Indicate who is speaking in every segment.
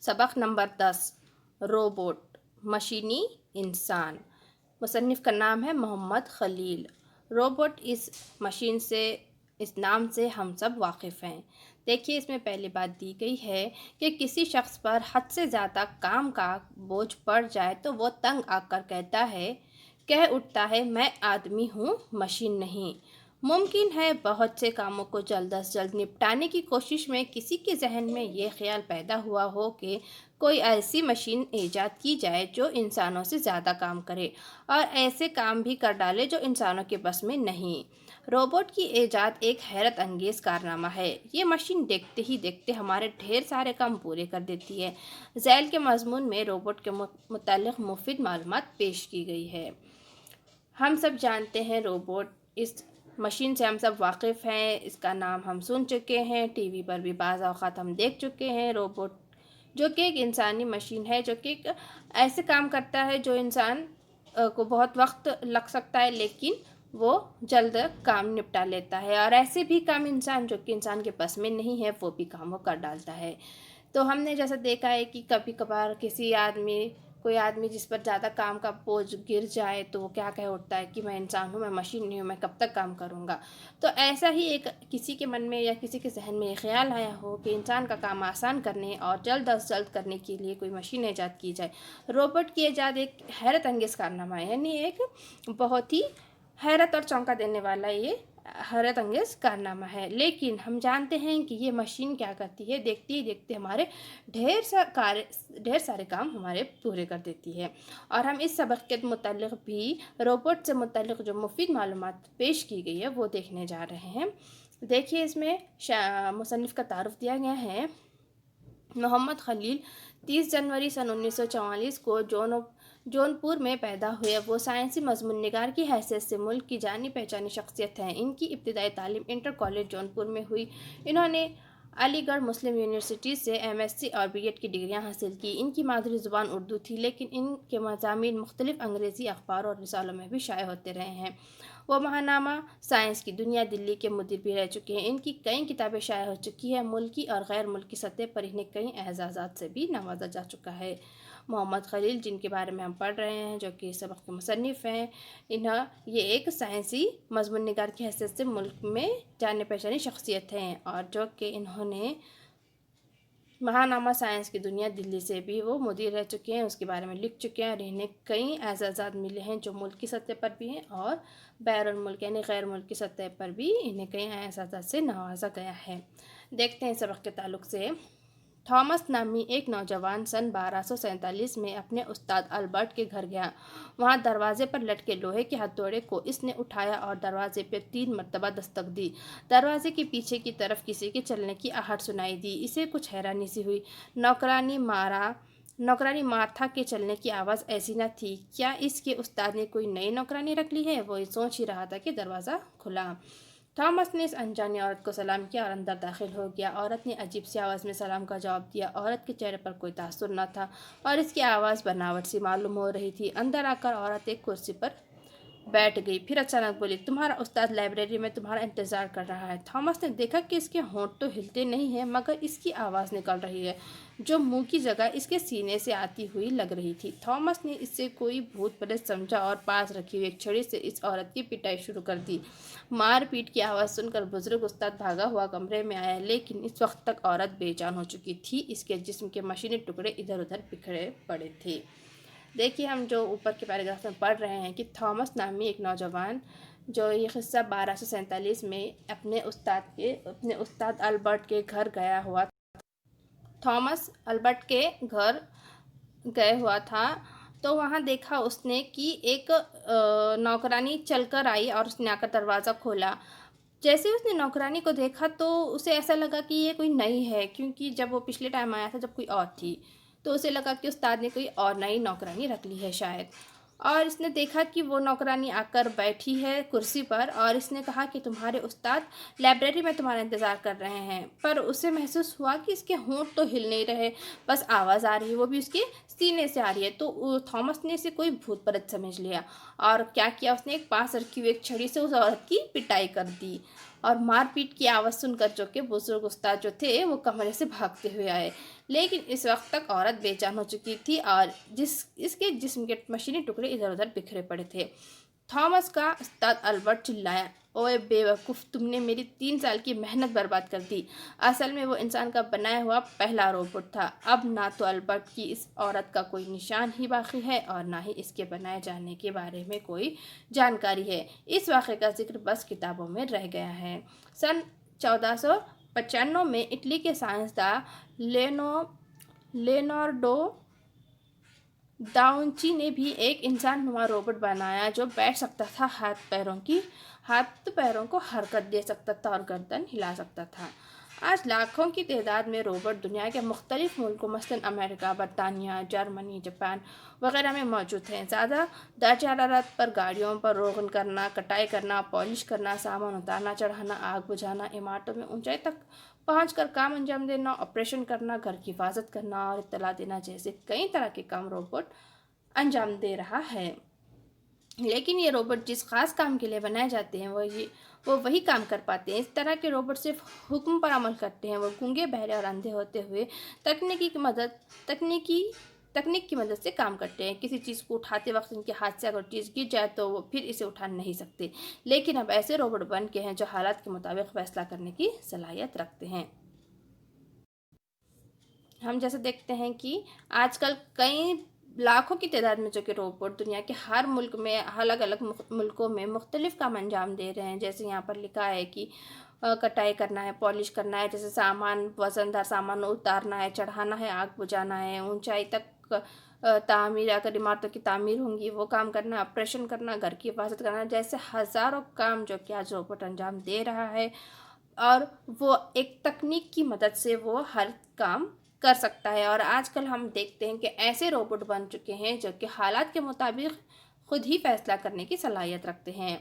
Speaker 1: सबक number 10 robot मशीनी इंसान। मुसन्निफ़ का नाम है मोहम्मद खलील। रोबोट इस मशीन से इस नाम से हम सब वाकिफ़ हैं। देखिए, इसमें पहली बात दी गई है कि किसी शख्स पर हद से ज़्यादा काम का बोझ पड़ जाए तो वो तंग आकर कह उठता है, मैं आदमी हूँ, मशीन नहीं। मुमकिन है बहुत से कामों को जल्द अज जल्द निपटाने की कोशिश में किसी के जहन में ये ख्याल पैदा हुआ हो कि कोई ऐसी मशीन ईजाद की जाए जो इंसानों से ज़्यादा काम करे और ऐसे काम भी कर डाले जो इंसानों के बस में नहीं। रोबोट की ईजाद एक हैरत अंगेज़ कारनामा है। ये मशीन देखते ही देखते हमारे ढेर सारे काम पूरे कर देती है। झैल के मजमून में रोबोट के मुताल्लिक़ मुफीद मालूमात पेश की गई है। हम सब जानते हैं रोबोट, इस मशीन से हम सब वाकिफ़ हैं, इसका नाम हम सुन चुके हैं, टीवी पर भी बाज़ औक़ात हम देख चुके हैं। रोबोट जो कि एक इंसानी मशीन है, जो कि एक ऐसे काम करता है जो इंसान को बहुत वक्त लग सकता है, लेकिन वो जल्द काम निपटा लेता है। और ऐसे भी काम इंसान जो कि इंसान के बस में नहीं है, वो भी काम वो कर डालता है। तो हमने जैसा देखा है कि कभी कभार कोई आदमी जिस पर ज़्यादा काम का बोझ गिर जाए तो वो क्या कह उठता है कि मैं इंसान हूँ, मैं मशीन नहीं हूँ, मैं कब तक काम करूँगा। तो ऐसा ही एक किसी के मन में या किसी के जहन में ये ख्याल आया हो कि इंसान का काम आसान करने और जल्द अज जल्द करने के लिए कोई मशीन ईजाद की जाए। रोबोट की ईजाद एक हैरत अंगेज़ कारनामा है, यानी एक बहुत ही हैरत और चौंका देने वाला ये हैरत अंगेज़ कारनामा है। लेकिन हम जानते हैं कि ये मशीन क्या करती है, देखते ही देखते हमारे ढेर सारे काम हमारे पूरे कर देती है। और हम इस सबक के मुताल्लिक़ भी रोबोट से मुताल्लिक़ जो मुफीद मालूमात पेश की गई है वो देखने जा रहे हैं। देखिए, इसमें मुसन्निफ़ का तारुफ़ दिया गया है। मोहम्मद खलील 30 जनवरी सन 1944 को जौनपुर में पैदा हुए। वो साइंसी मज़मून निगार की हैसियत से मुल्क की जानी पहचानी शख्सियत हैं। इनकी इब्तिदाई तालीम इंटर कॉलेज जौनपुर में हुई। इन्होंने अलीगढ़ मुस्लिम यूनिवर्सिटी से एमएससी और बीएड की डिग्रियां हासिल की। इनकी मादरी ज़ुबान उर्दू थी, लेकिन इनके मज़ामीन मुख्तलिफ़ अंग्रेज़ी अखबारों और रिसालों में भी शाये होते रहे हैं। वो महानामा साइंस की दुनिया दिल्ली के मुदीर भी रह चुके हैं। इनकी कई किताबें शाये हो चुकी हैं। मुल्की और गैर मुल्की सतह पर इन्हें कई एजाज़ात से भी नवाजा जा चुका है। मोहम्मद खलील, जिनके बारे में हम पढ़ रहे हैं, जो कि सबक के मुसन्निफ़ हैं, ये एक साइंसी मज़मून निगार की हैसियत से मुल्क में जाने पहचानी शख्सियत हैं और जो कि इन्होंने महानामा साइंस की दुनिया दिल्ली से भी वो मुदीर रह चुके हैं, उसके बारे में लिख चुके हैं और इन्हें कई एजाज़ात मिले हैं जो मुल्क की सतह पर भी हैं और बैरून मुल्क यानी गैर मुल्क की सतह पर भी इन्हें कई एजाज़ात से नवाजा गया है। देखते हैं सबक के ताल्लुक़ से। थॉमस नामी एक नौजवान सन 1247 में अपने उस्ताद अल्बर्ट के घर गया। वहाँ दरवाजे पर लटके लोहे के हथौड़े को इसने उठाया और दरवाजे पर 3 मरतबा दस्तक दी। दरवाजे के पीछे की तरफ किसी के चलने की आहट सुनाई दी। इसे कुछ हैरानी सी हुई। नौकरानी मार्था के चलने की आवाज़ ऐसी न थी। क्या इसके उस्ताद ने कोई नई नौकरानी रख ली है? वो सोच ही रहा था कि दरवाज़ा खुला। थॉमस ने इस अनजानी औरत को सलाम किया और अंदर दाखिल हो गया। औरत ने अजीब सी आवाज़ में सलाम का जवाब दिया। औरत के चेहरे पर कोई तासुर न था और इसकी आवाज़ बनावट सी मालूम हो रही थी। अंदर आकर औरत एक कुर्सी पर बैठ गई, फिर अचानक बोली, तुम्हारा उस्ताद लाइब्रेरी में तुम्हारा इंतज़ार कर रहा है। थॉमस ने देखा कि इसके होंठ तो हिलते नहीं हैं, मगर इसकी आवाज़ निकल रही है जो मुंह की जगह इसके सीने से आती हुई लग रही थी। थॉमस ने इससे कोई भूत प्रेत समझा और पास रखी हुई एक छड़ी से इस औरत की पिटाई शुरू कर दी। मार पीट की आवाज़ सुनकर बुजुर्ग उस्ताद भागा हुआ कमरे में आया, लेकिन इस वक्त तक औरत बेजान हो चुकी थी। इसके जिस्म के मशीनी टुकड़े इधर उधर बिखरे पड़े थे। देखिए, हम जो ऊपर के पैराग्राफ में पढ़ रहे हैं कि थॉमस नामी एक नौजवान, जो ये क़िस्सा 1247 में अपने उस्ताद अल्बर्ट के घर गया हुआ। थॉमस अल्बर्ट के घर गए हुआ था तो वहाँ देखा उसने कि एक नौकरानी चलकर आई और उसने आकर दरवाज़ा खोला। जैसे ही उसने नौकरानी को देखा तो उसे ऐसा लगा कि ये कोई नई है, क्योंकि जब वो पिछले टाइम आया था जब कोई और थी, तो उसे लगा कि उस्ताद ने कोई और नई नौकरानी रख ली है शायद। और इसने देखा कि वो नौकरानी आकर बैठी है कुर्सी पर और इसने कहा कि तुम्हारे उस्ताद लाइब्रेरी में तुम्हारा इंतज़ार कर रहे हैं। पर उसे महसूस हुआ कि इसके होंठ तो हिल नहीं रहे, बस आवाज़ आ रही है, वो भी उसके सीने से आ रही है। तो थॉमस ने इसे कोई भूत प्रेत समझ लिया और क्या किया, उसने एक पास रखी हुई एक छड़ी से उस औरत की पिटाई कर दी। اور مار پیٹ کی آواز سن کر جو کہ بزرگ استاد جو تھے وہ کمرے سے بھاگتے ہوئے آئے، لیکن اس وقت تک عورت بے جان ہو چکی تھی اور اس کے جسم کے مشینی ٹکڑے ادھر ادھر بکھرے پڑے تھے۔ تھامس کا استاد البرٹ چلایا، اوے بے وقوف، تم نے میری 3 سال کی محنت برباد کر دی۔ اصل میں وہ انسان کا بنایا ہوا پہلا روبوٹ تھا۔ اب نہ تو البرٹ کی اس عورت کا کوئی نشان ہی باقی ہے اور نہ ہی اس کے بنائے جانے کے بارے میں کوئی جانکاری ہے۔ اس واقعے کا ذکر بس کتابوں میں رہ گیا ہے۔ سن 1495 میں اٹلی کے سائنسداں لیونارڈو دا ونچی نے بھی ایک انسان نما روبوٹ بنایا جو بیٹھ سکتا تھا، ہاتھ پیروں کو حرکت دے سکتا تھا اور گردن ہلا سکتا تھا۔ آج لاکھوں کی تعداد میں روبوٹ دنیا کے مختلف ملکوں مثلاً امریکہ، برطانیہ، جرمنی، جاپان وغیرہ میں موجود ہیں۔ زیادہ درجہ حرارت پر گاڑیوں پر روغن کرنا، کٹائی کرنا، پالش کرنا، سامان اتارنا چڑھانا، آگ بجھانا، عمارتوں میں اونچائی تک پہنچ کر کام انجام دینا، آپریشن کرنا، گھر کی حفاظت کرنا اور اطلاع دینا جیسے کئی طرح کے کام روبوٹ انجام دے رہا ہے۔ لیکن یہ روبوٹ جس خاص کام کے لیے بنائے جاتے ہیں وہ وہی کام کر پاتے ہیں۔ اس طرح کے روبوٹ صرف حکم پر عمل کرتے ہیں۔ وہ گونگے، بہرے اور اندھے ہوتے ہوئے تکنیک کی مدد سے کام کرتے ہیں۔ کسی چیز کو اٹھاتے وقت ان کے ہاتھ سے اگر چیز گر جائے تو وہ پھر اسے اٹھا نہیں سکتے، لیکن اب ایسے روبوٹ بن کے ہیں جو حالات کے مطابق فیصلہ کرنے کی صلاحیت رکھتے ہیں۔ ہم جیسے دیکھتے ہیں کہ آج کل کئی لاکھوں کی تعداد میں جو کہ روبوٹ دنیا کے ہر ملک میں الگ الگ ملکوں میں مختلف کام انجام دے رہے ہیں۔ جیسے یہاں پر لکھا ہے کہ کٹائی کرنا ہے، پالش کرنا ہے، جیسے وزندار سامان اتارنا ہے، چڑھانا ہے، آگ بجھانا ہے، اونچائی تک تعمیر، اگر عمارتوں کی تعمیر ہوں گی وہ کام کرنا، آپریشن کرنا، گھر کی حفاظت کرنا، جیسے ہزاروں کام جو کہ آج روبوٹ انجام دے رہا ہے، اور وہ ایک تکنیک کی مدد سے وہ ہر کام کر سکتا ہے۔ اور آج کل ہم دیکھتے ہیں کہ ایسے روبوٹ بن چکے ہیں جو کہ حالات کے مطابق خود ہی فیصلہ کرنے کی صلاحیت رکھتے ہیں۔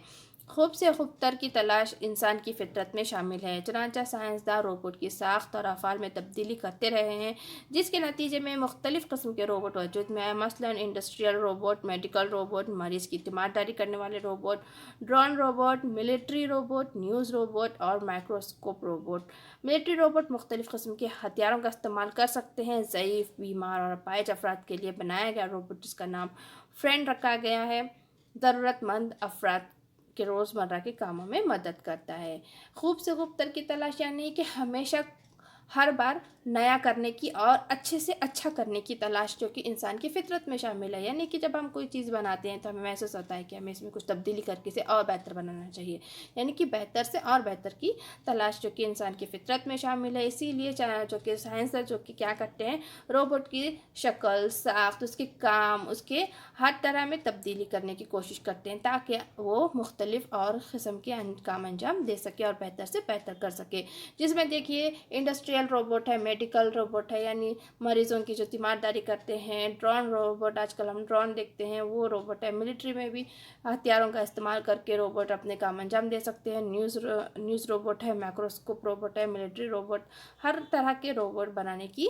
Speaker 1: خوب سے خوب تر کی تلاش انسان کی فطرت میں شامل ہے، چنانچہ سائنسداں روبوٹ کی ساخت اور افعال میں تبدیلی کرتے رہے ہیں، جس کے نتیجے میں مختلف قسم کے روبوٹ وجود میں آئے، مثلاً انڈسٹریل روبوٹ، میڈیکل روبوٹ، مریض کی تیمارداری کرنے والے robot, drone robot, military robot, news robot اور مائکروسکوپ روبوٹ۔ ملٹری روبوٹ مختلف قسم کے ہتھیاروں کا استعمال کر سکتے ہیں۔ ضعیف، بیمار اور اپاہج افراد کے لیے بنایا گیا روبوٹ جس کا نام فرینڈ رکھا گیا ہے، ضرورت مند افراد کے روزمرہ کے کاموں میں مدد کرتا ہے۔ خوب سے خوب تر کی تلاش یعنی کہ ہمیشہ ہر بار نیا کرنے کی اور اچھے سے اچھا کرنے کی تلاش جو کہ انسان کی فطرت میں شامل ہے، یعنی کہ جب ہم کوئی چیز بناتے ہیں تو ہمیں محسوس ہوتا ہے کہ ہمیں اس میں کچھ تبدیلی کر کے اسے اور بہتر بنانا چاہیے، یعنی کہ بہتر سے اور بہتر کی تلاش جو کہ انسان کی فطرت میں شامل ہے۔ اسی لیے جو کہ سائنسداں جو کہ کیا کرتے ہیں، روبوٹ کی شکل، ساخت، اس کے کام، اس کے ہر طرح میں تبدیلی کرنے کی کوشش کرتے ہیں تاکہ وہ مختلف اور قسم کے کام انجام دے سکے اور بہتر سے بہتر کر سکے۔ جس میں دیکھیے انڈسٹریل روبوٹ ہے، میڈیکل روبوٹ ہے یعنی مریضوں کی جو تیمارداری کرتے ہیں، ڈرون روبوٹ، آج کل ہم ڈرون دیکھتے ہیں وہ روبوٹ ہے، ملٹری میں بھی ہتھیاروں کا استعمال کر کے روبوٹ اپنے کام انجام دے سکتے ہیں، نیوز روبوٹ ہے، مائکروسکوپ روبوٹ ہے، ملٹری روبوٹ، ہر طرح کے روبوٹ بنانے کی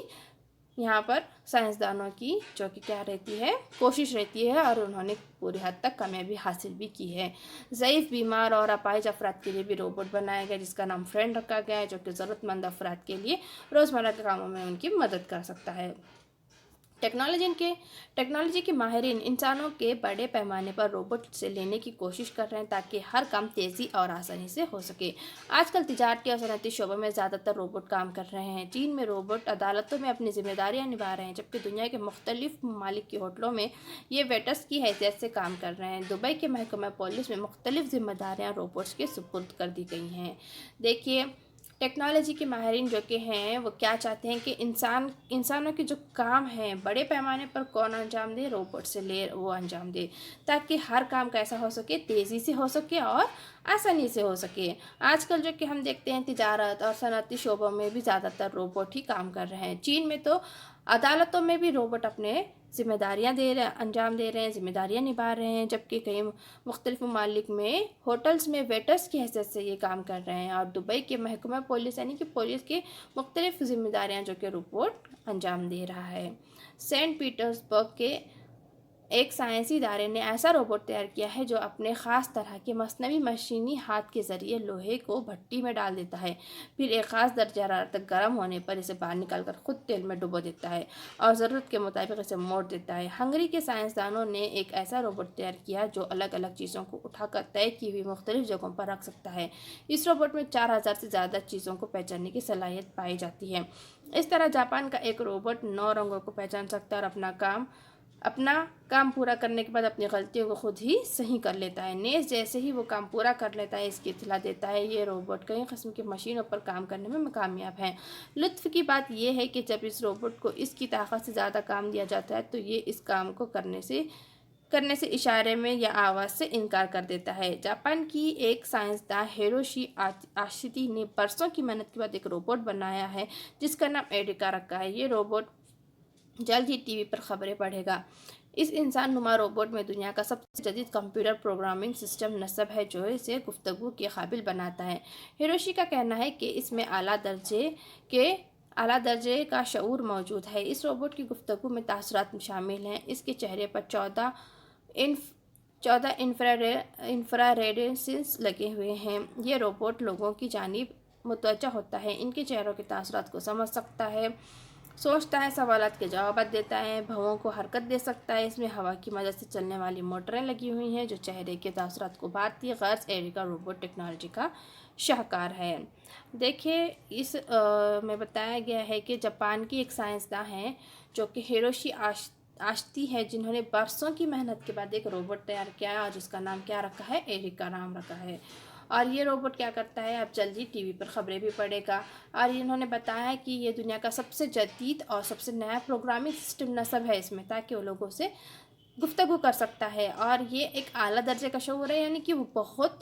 Speaker 1: یہاں پر سائنسدانوں کی جو کہ کیا رہتی ہے، کوشش رہتی ہے، اور انہوں نے پوری حد تک کامیابی حاصل بھی کی ہے۔ ضعیف، بیمار اور اپاہج افراد کے لیے بھی روبوٹ بنایا گیا جس کا نام فرینڈ رکھا گیا ہے، جو کہ ضرورت مند افراد کے لیے روزمرہ کے کاموں میں ان کی مدد کر سکتا ہے۔ ٹیکنالوجی کے ماہرین انسانوں کے بڑے پیمانے پر روبوٹ سے لینے کی کوشش کر رہے ہیں تاکہ ہر کام تیزی اور آسانی سے ہو سکے۔ آج کل تجارتی اور صنعتی شعبوں میں زیادہ تر روبوٹ کام کر رہے ہیں۔ چین میں روبوٹ عدالتوں میں اپنی ذمہ داریاں نبھا رہے ہیں، جبکہ دنیا کے مختلف ممالک کے ہوٹلوں میں یہ ویٹرز کی حیثیت سے کام کر رہے ہیں۔ دبئی کے محکمہ پولیس میں مختلف ذمہ داریاں روبوٹس کے سپرد کر دی گئی ہیں۔ دیکھیے ٹیکنالوجی کے ماہرین جو کہ ہیں وہ کیا چاہتے ہیں کہ انسانوں کے جو کام ہیں بڑے پیمانے پر کون انجام دے، روبوٹ سے وہ انجام دے، تاکہ ہر کام کیسا ہو سکے، تیزی سے ہو سکے اور آسانی سے ہو سکے۔ آج کل جو کہ ہم دیکھتے ہیں تجارت اور صنعتی شعبوں میں بھی زیادہ تر روبوٹ ہی کام کر رہے ہیں۔ چین میں تو عدالتوں میں بھی روبوٹ اپنے ذمہ داریاں انجام دے رہے ہیں، ذمہ داریاں نبھا رہے ہیں، جبکہ کئی مختلف ممالک میں ہوٹلز میں ویٹرز کی حیثیت سے یہ کام کر رہے ہیں، اور دبئی کے محکمہ پولیس یعنی کہ پولیس کے مختلف ذمہ داریاں جو کہ روبوٹ انجام دے رہا ہے۔ سینٹ پیٹرز برگ کے एक साइंसी इदारे ने ऐसा रोबोट तैयार किया है जो अपने ख़ास तरह के मसनवी मशीनी हाथ के ज़रिए लोहे को भट्टी में डाल देता है, फिर एक ख़ास दर्जा हरारत तक गर्म होने पर इसे बाहर निकालकर खुद तेल में डुबो देता है और ज़रूरत के मुताबिक इसे मोड़ देता है। हंगरी के साइंसदानों ने एक ऐसा रोबोट तैयार किया जो अलग अलग चीज़ों को उठाकर तय की हुई मुख्तलिफ जगहों पर रख सकता है। इस रोबोट में 4000 से ज़्यादा चीज़ों को पहचानने की सलाहियत पाई जाती है। इस तरह जापान का एक रोबोट 9 रंगों को पहचान सकता है और अपना काम पूरा करने के बाद अपनी गलतियों को खुद ही सही कर लेता है। नेस जैसे ही वो काम पूरा कर लेता है इसकी इत्तला देता है। ये रोबोट कई किस्म की मशीनों पर काम करने में कामयाब है। लुत्फ़ की बात यह है कि जब इस रोबोट को इसकी ताकत से ज़्यादा काम दिया जाता है तो ये इस काम को करने से इशारे में या आवाज़ से इनकार कर देता है। जापान की एक साइंसदान हिरोशी आशिती ने बरसों की मेहनत के बाद एक रोबोट बनाया है जिसका नाम एरिका रखा है। ये रोबोट जल्द ही टीवी पर खबरें पढ़ेगा। इस इंसान नुमा रोबोट में दुनिया का सबसे जदीद कंप्यूटर प्रोग्रामिंग सिस्टम नस्ब है जो इसे गुफ्तगू के काबिल बनाता है। हिरोशी का कहना है कि इसमें आला दर्जे का शऊर मौजूद है। इस रोबोट की गुफ्तगू में तासुरात शामिल हैं। इसके चेहरे पर 14 इंफ्रारेड सेंस लगे हुए हैं। ये रोबोट लोगों की जानिब मुतवज्जा होता है, इनके चेहरों के तासुरात को समझ सकता है, सोचता है, सवालात के जवाब देता है, भवों को हरकत दे सकता है। इसमें हवा की मदद से चलने वाली मोटरें लगी हुई हैं जो चेहरे के तासुरात को बांधती है। गर्ज एरिका रोबोट टेक्नोलॉजी का शाहकार है। देखिए में बताया गया है कि जापान की एक साइंसदान है जो कि हिरोशी आश्ती है जिन्होंने बरसों की मेहनत के बाद एक रोबोट तैयार किया है और जिसका नाम क्या रखा है, एरिका नाम रखा है। और ये रोबोट क्या करता है, अब जल्दी टीवी पर ख़बरें भी पढ़ेगा। और इन्होंने बताया है कि ये दुनिया का सबसे जदीद और सबसे नया प्रोग्रामिंग सिस्टम नस्ब है इसमें, ताकि वो लोगों से गुफ्तगू कर सकता है। और ये एक आला दर्जे का शऊर है, यानी कि वो बहुत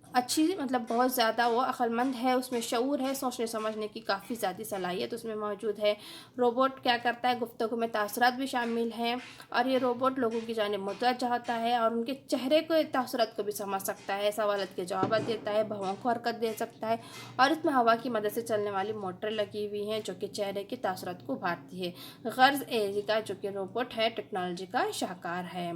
Speaker 1: अच्छी मतलब बहुत ज़्यादा वो अक्लमंद है, उसमें शऊर है, सोचने समझने की काफ़ी ज़्यादा सलाहियत उसमें मौजूद है। रोबोट क्या करता है, गुफ्तगू में तासुरात भी शामिल हैं और ये रोबोट लोगों की जानिब मुतवज्जा होता है और उनके चेहरे के तासुरात को भी समझ सकता है, सवालात के जवाब देता है, भवों को हरकत दे सकता है। और इसमें हवा की मदद से चलने वाली मोटर लगी हुई हैं जो कि चेहरे के तासुरात को उभारती है। गर्ज एरिका जो कि रोबोट है टेक्नोलॉजी का शाहकार है।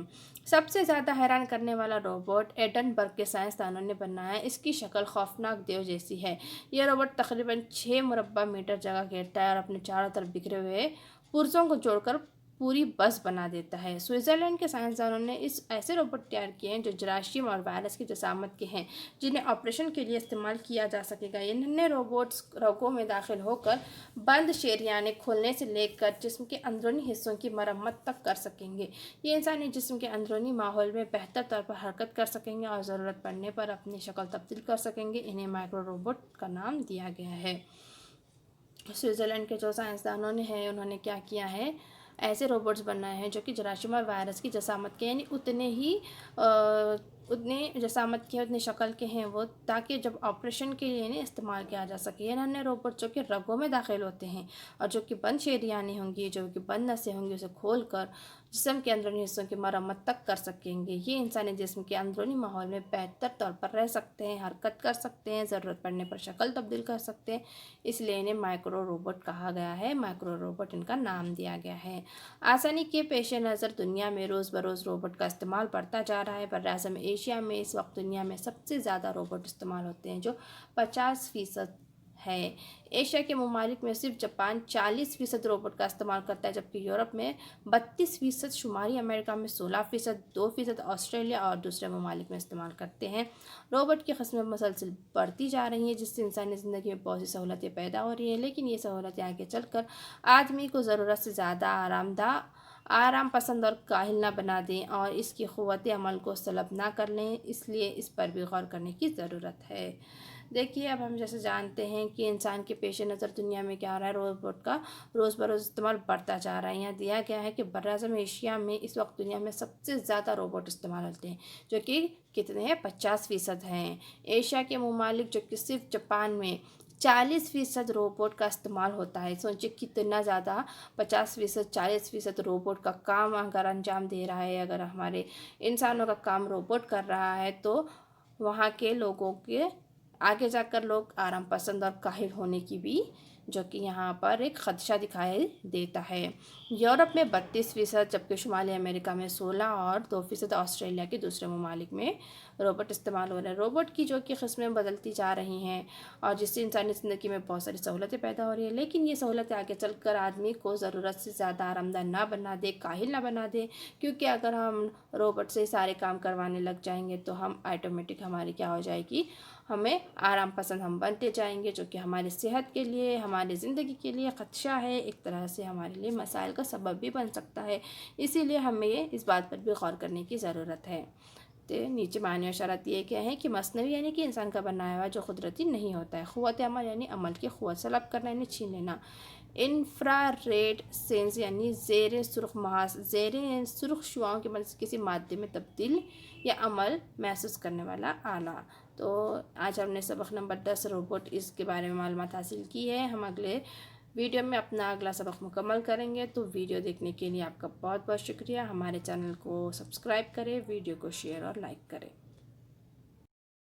Speaker 1: सबसे ज़्यादा हैरान करने वाला रोबोट एडनबर्ग के साइंसदानों ने बनाया है। इसकी शक्ल खौफनाक देव जैसी है। यह रोबोट तकरीबन 6 मुरब्बा मीटर जगह घेरता है और अपने चारों तरफ बिखरे हुए पुर्जों को जोड़कर पूरी बस बना देता है। स्विट्ज़रलैंड के साइंसदानों ने ऐसे रोबोट तैयार किए हैं जो जरासीम और वायरस की जसामत के हैं, जिन्हें ऑपरेशन के लिए इस्तेमाल किया जा सकेगा। इन्हें रोबोट्स रगों में दाखिल होकर बंद शरियाने खोलने से लेकर जिस्म के अंदरूनी हिस्सों की मरम्मत तक कर सकेंगे। ये इंसानी जिस्म के अंदरूनी माहौल में बेहतर तौर पर हरकत कर सकेंगे और ज़रूरत पड़ने पर अपनी शक्ल तब्दील कर सकेंगे। इन्हें माइक्रो रोबोट का नाम दिया गया है। स्विट्ज़रलैंड के जो साइंसदानों ने हैं उन्होंने क्या किया है, ऐसे रोबोट्स बनाए हैं जो कि जरासीम और वायरस की जसामत के, यानी उतने जसामत के उतने शक्ल के हैं वो, ताकि जब ऑपरेशन के लिए इन्हें इस्तेमाल किया जा सके। ये नन्हे रोबोट जो कि रगों में दाखिल होते हैं और जो कि बंद शरियानें होंगी, जो कि बंद नसें होंगी, उसे खोल कर जिस्म के अंदरूनी हिस्सों की मरम्मत तक कर सकेंगे। ये इंसानी जिस्म के अंदरूनी माहौल में बेहतर तौर पर रह सकते हैं, हरकत कर सकते हैं, ज़रूरत पड़ने पर शक्ल तब्दील कर सकते हैं, इसलिए इन्हें माइक्रो रोबोट कहा गया है। माइक्रो रोबोट इनका नाम दिया गया है। आसानी के पेश नज़र दुनिया में रोज़ बरोज़ रोबोट का इस्तेमाल बढ़ता जा रहा है। बर्राज़म एशिया में इस वक्त दुनिया में सबसे ज़्यादा रोबोट इस्तेमाल होते हैं जो 50% है। एशिया के ममालिक में सिर्फ जापान 40% रोबोट का इस्तेमाल करता है, जबकि यूरोप में 32%, शुमाली अमेरिका में 16%, 2% ऑस्ट्रेलिया और दूसरे ममालिक में इस्तेमाल करते हैं। रोबोट की किस्में मुसलसल बढ़ती जा रही हैं जिससे इंसानी ज़िंदगी में बहुत सी सहूलतें पैदा हो रही हैं, लेकिन ये सहूलतें आगे चलकर आदमी को ज़रूरत से ज़्यादा आराम पसंद और काहिल ना बना दें और इसकी क़ुव्वत अमल को सलब ना कर लें, इसलिए इस पर भी गौर करने की ज़रूरत है। देखिए, अब हम जैसे जानते हैं कि इंसान के पेश नज़र दुनिया में क्या हो रहा है, रोबोट का रोज़ बरोज़ इस्तेमाल बढ़ता जा रहा है। यहाँ दिया गया है कि बर्राज़म एशिया में इस वक्त दुनिया में सबसे ज़्यादा रोबोट इस्तेमाल होते हैं, जो कि कितने हैं, 50% हैं। एशिया के ममालिक जो कि सिर्फ जापान में 40% रोबोट का इस्तेमाल होता है। सोचिए कितना ज़्यादा, 50%, 40% रोबोट का काम अगर अंजाम दे रहा है, अगर हमारे इंसानों का काम रोबोट कर रहा है तो वहाँ के लोगों के आगे जाकर लोग आराम पसंद और काहिल होने की भी جو کہ یہاں پر ایک خدشہ دکھائی دیتا ہے۔ یورپ میں 32%، جبکہ شمالی امریکہ میں 16 اور 2% آسٹریلیا کے دوسرے ممالک میں روبوٹ استعمال ہو رہے ہیں۔ روبوٹ کی جو کہ قسمیں بدلتی جا رہی ہیں اور جس سے انسانی زندگی میں بہت ساری سہولتیں پیدا ہو رہی ہیں، لیکن یہ سہولتیں آگے چل کر آدمی کو ضرورت سے زیادہ آرام دہ نہ بنا دے، کاہل نہ بنا دے، کیونکہ اگر ہم روبوٹ سے سارے کام کروانے لگ جائیں گے تو ہم آٹومیٹک ہماری کیا ہو جائے گی، ہمیں آرام پسند ہم بنتے جائیں گے، جو کہ ہماری صحت کے لیے، ہماری زندگی کے لیے خدشہ ہے، ایک طرح سے ہمارے لیے مسائل کا سبب بھی بن سکتا ہے۔ اسی لیے ہمیں اس بات پر بھی غور کرنے کی ضرورت ہے۔ تو نیچے معنی اور شرط یہ کیا ہے کہ مصنوعی یعنی کہ انسان کا بنایا ہوا جو قدرتی نہیں ہوتا ہے۔ قوت عمل یعنی عمل کی قوت، سلب کرنا یعنی چھین لینا۔ انفرا ریڈ سینس یعنی زیر سرخ شعاؤں کی مدد سے کسی مادے میں تبدیل یا عمل محسوس کرنے والا آلہ۔ تو آج ہم نے سبق نمبر 10 روبوٹ اس کے بارے میں معلومات حاصل کی ہے۔ ہم اگلے ویڈیو میں اپنا اگلا سبق مکمل کریں گے۔ تو ویڈیو دیکھنے کے لیے آپ کا بہت بہت شکریہ۔ ہمارے چینل کو سبسکرائب کریں، ویڈیو کو شیئر اور لائک کریں۔